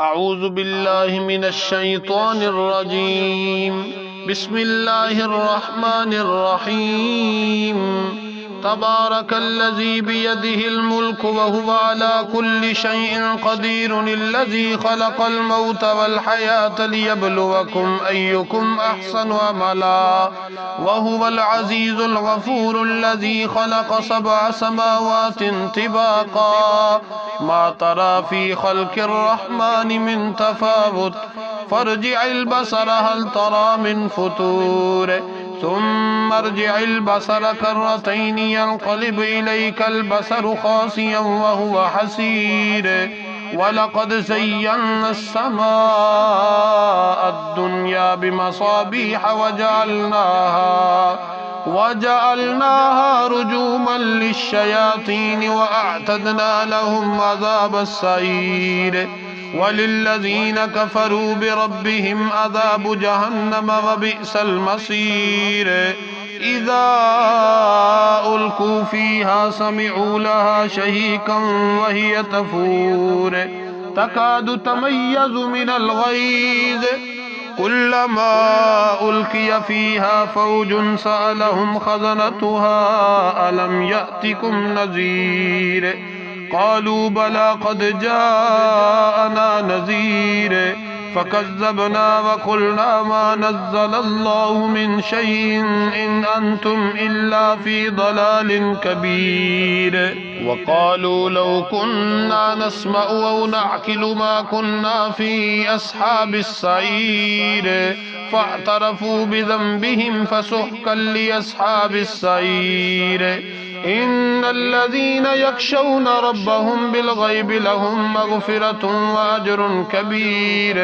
अऊज़ु बिल्लाहि मिनश्शैतानिर्रजीम। बिस्मिल्लाहिर्रहमानिर्रहीम। तबारकल्लज़ी बियदिहिल मुल्कु व हुवा अला कुल्लि शैइन क़दीरुन अल्लज़ी ख़लक़ल मौत वल हयात लियब्लुवकुम अय्युकुम अहसनु अमला व हुवल अज़ीज़ुल गफ़ूरुल्लज़ी ख़लक़ सबअ समावातिन तिबाक़ा मा तरा फ़ी ख़ल्क़िर रहमानि मिन तफ़ावुत फ़र्जिइल बसर हल तरा मिन फ़ुतूर सुम्मा अर्जिइल बसर कर्रतैनि यन्क़लिब इलैकल बसरु ख़ासिअन व हुवा हसीर वलक़द ज़य्यन्ना अस्समाअ अद्दुन्या बिमसाबीह वजअलनाहा रुजूमन लिश्शयातीन वअअतदना लहुम अज़ाब अस्सईर वलिल्लज़ीन कफ़रू बिरब्बिहिम अज़ाब जहन्नम वबिअसल मसीर इज़ा उल्क़ू फ़ीहा समिअू लहा शहीक़न वहिय तफ़ूर तकादु तमय्यज़ु मिनल ग़ैज़ कुल्लमा उल्क़िय फ़ीहा फ़ौजुन सअलहुम ख़ज़नतुहा अलम यअतिकुम नज़ीर क़ालू बला क़द जाअना नज़ीर फ़कज़्ज़बना वक़ुल्ना मा नज़्ज़लल्लाहु मिन शैइन इन अंतुम इल्ला फ़ी ज़लालिन कबीर वक़ालू लौ कुन्ना नस्मअु औ नअक़िलु मा कुन्ना फ़ी अस्हाबिस सईर फ़अतरफ़ू बिज़ंबिहिम फ़सुहक़न लिअस्हाबिस सईर इन्नल्लज़ीन यख़शौन रब्बहुम बिलग़ैबि लहुम मग़फ़िरतुन व अज्रुन कबीर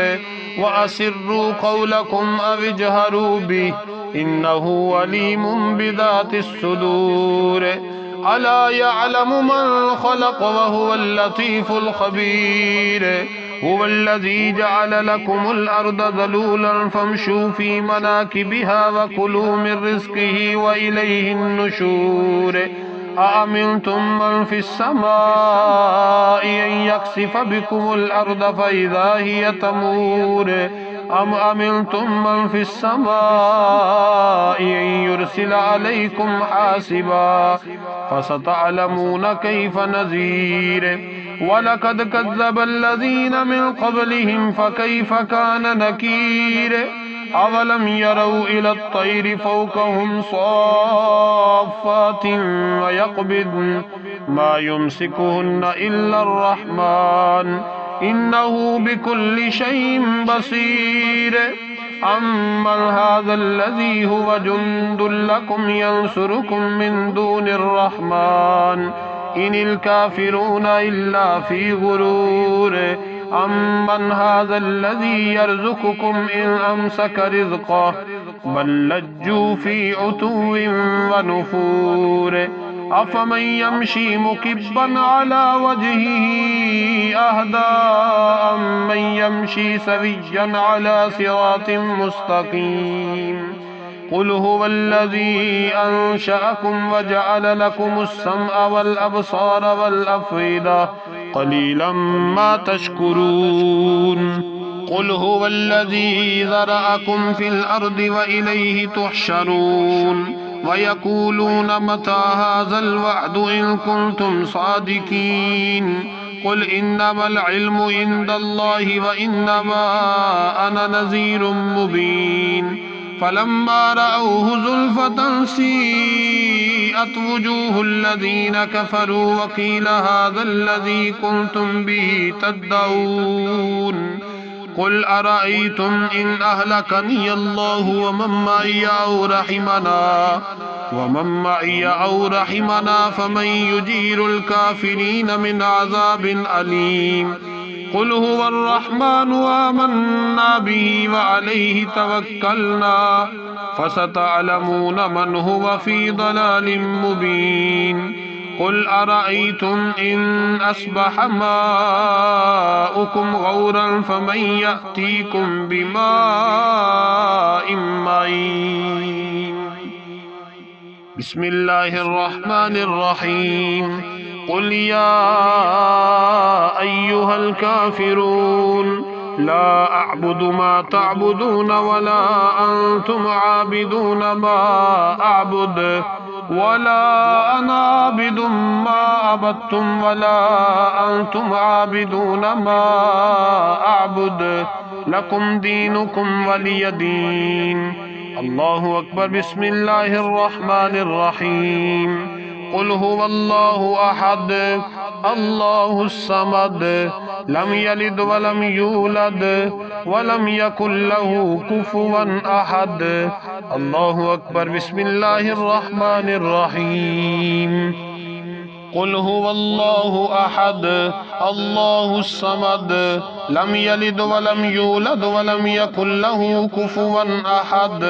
व असिर्रू क़ौलकुम अव इजहरू बिही इन्नहु अलीमुम बिज़ातिस सुदूर अला यअलमु मन ख़लक़ व हुवल लतीफ़ुल ख़बीर हुवल्लज़ी जअल लकुमुल अर्द ज़लूलन फ़म्शू फ़ी मनाकिबिहा व कुलू मिन रिज़्क़िही व इलैहिन नुशूर अअमिनतुम मन फ़िस समाइ अन यख़सिफ़ बिकुमुल अर्द फ़इज़ा हिय तमूर अम अमिनतुम मन फ़िस समाइ अन युरसिल अलैकुम हासिबा फ़सतअलमून कैफ़ नज़ीर वलक़द कज़्ज़बल्लज़ीन मिन क़ब्लिहिम फ़कैफ़ कान नकीर अवलम यरौ इलत तैरि फ़ौक़हुम साफ़्फ़ातिन व यक़बिद्न मा युमसिकुहुन्न इल्लर रहमान इन्नहु बिकुल्लि शैइन बसीर अम्मन हाज़ल्लज़ी हुव जुन्दुन लकुम यंसुरुकुम मिन दूनिर रहमान इनिल काफ़िरून इल्ला फ़ी गुरूर अम्मन हाज़ल्लज़ी यर्ज़ुक़ुकुम इन अमसक रिज़्क़ह बल लज्जू फ़ी उतुव्विन व नुफ़ूर अफ़मन यमशी मुकिब्बन अला वजहिही अहदा अम्मन यमशी सविय्यन अला सिरातिन मुस्तक़ीम क़ुल हुवल्लज़ी अंशअकुम व जअल लकुमुस समअ वल अबसार वल अफ़इदा क़लीलन मा तशकुरून क़ुल हुवल्लज़ी ज़रअकुम फ़िल अर्दि व इलैहि तुहशरून व यक़ूलून मता हाज़ल वअदु इन कुन्तुम सादिक़ीन क़ुल इन्नमल इल्मु इंदल्लाहि व इन्नमा अना नज़ीरुम मुबीन फलम्मा रअऊहु ज़ुल्फ़तन सीअत वुजूहुल्लज़ीन कफ़रू व क़ील हाज़ल्लज़ी कुन्तुम बिही तद्दऊन क़ुल अरअय्तुम इन अहलकनियल्लाहु व मन मइय औ रहिमना फमन युजीरुल काफ़िरीन मिन अज़ाबिन अलीम क़ुल हुवर रहमानु आमन्ना बिही व अलैहि तवक्कलना फसतअलमून मन हुव फ़ी ज़लालिन मुबीन क़ुल अरअय्तुम इन अस्बह माउकुम गौरन फमन यअतीकुम बिमाइन मईन बिस्मिल्लाहिर्रहमानिर्रहीम قل يا أيها الكافرون لا أعبد ما تعبدون ولا أنتم عابدون ما أعبد ولا أنا عابد ما عبدتم ولا أنتم عابدون ما أعبد لكم دينكم ولي دين. الله أكبر. بسم الله الرحمن الرحيم. قل هو الله أحد الله الصمد لم يلد ولم يولد ولم يكن له كفوا أحد. الله أكبر. بسم الله الرحمن الرحيم. قل هو الله أحد الله الصمد لم يلد ولم يولد ولم يكن له كفوا أحد.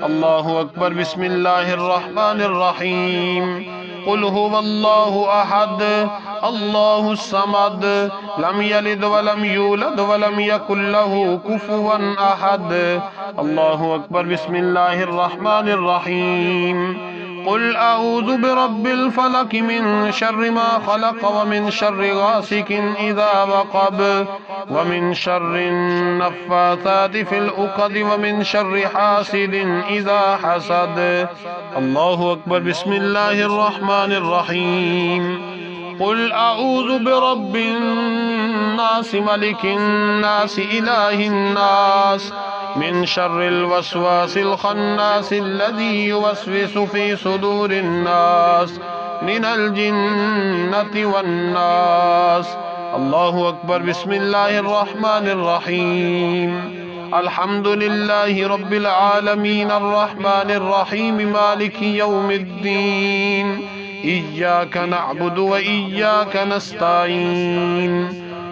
الله أكبر. بسم الله الرحمن الرحيم. قل هو الله أحد الله الصمد لم يلد ولم يولد ولم يكن له كفوا أحد. الله أكبر. بسم الله الرحمن الرحيم. قل أعوذ برب الفلق من شر ما خلق ومن شر غاسق إذا وقب ومن شر النفاثات في العقد ومن شر حاسد إذا حسد. الله أكبر. بسم الله الرحمن الرحيم. قل أعوذ برب الناس ملك الناس إله الناس من شر الوسواس الخناس الذي يوسوس في صدور الناس من الجنة والناس. الله أكبر. بسم الله الرحمن الرحيم. الحمد لله رب العالمين الرحمن الرحيم مالك يوم الدين. إياك نعبد وإياك نستعين.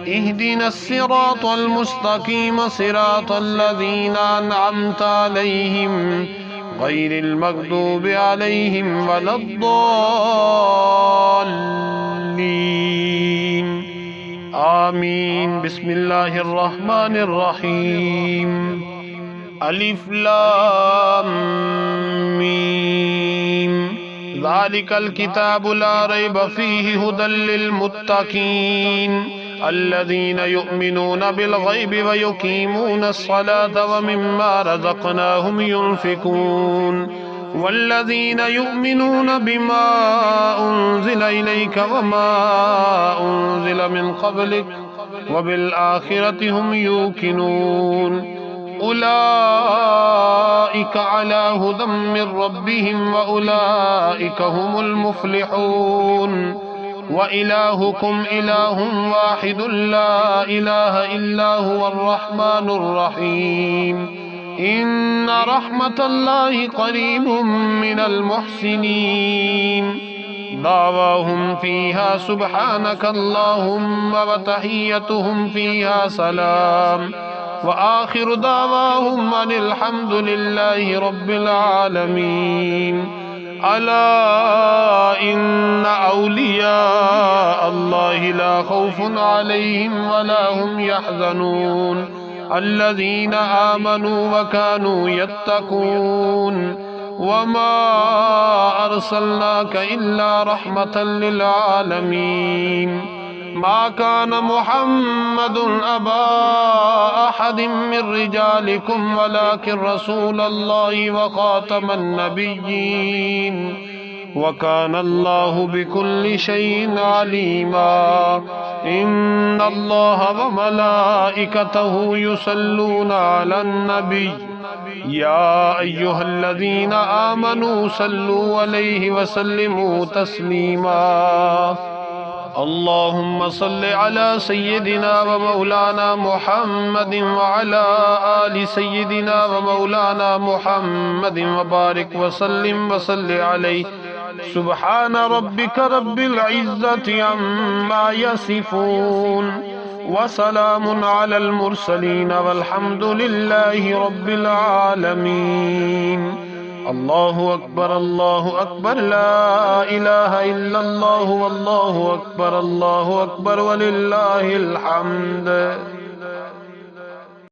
اهدنا الصراط المستقيم صراط الذين أنعمت عليهم غير المغضوب عليهم ولا الضالين. آمين. بسم الله الرحمن الرحيم. ألف لام ميم. ذلك الكتاب لا ريب فيه هدى للمتقين الذين يؤمنون بالغيب ويقيمون الصلاة ومما رزقناهم ينفقون والذين يؤمنون بما أنزل إليك وما أنزل من قبلك وبالآخرة هم يوقنون. أولئك على هدى من ربهم وأولئك هم المفلحون. وإلهكم إله واحد لا إله إلا هو الرحمن الرحيم. إن رحمة الله قريب من المحسنين. دعواهم فيها سبحانك اللهم وتحيتهم فيها سلام وآخر دعواهم أن الحمد لله رب العالمين. ألا إن أولياء الله لا خوف عليهم ولا هم يحزنون الذين آمنوا وكانوا يتقون. وما أرسلناك إلا رحمة للعالمين. ما كان محمد أبا أحد من رجالكم ولكن رسول الله وخاتم النبيين وكان الله بكل شيء عليما. إن الله وملائكته يصلون على النبي يا أيها الذين آمنوا صلوا عليه وسلموا تسليما. اللهم صل على سيدنا ومولانا محمد وعلى آل سيدنا ومولانا محمد وبارك وسلم وصل عليه. سبحان ربك رب العزة عما يصفون وسلام على المرسلين والحمد لله رب العالمين. الله أكبر الله أكبر لا إله إلا الله والله أكبر الله أكبر ولله الحمد.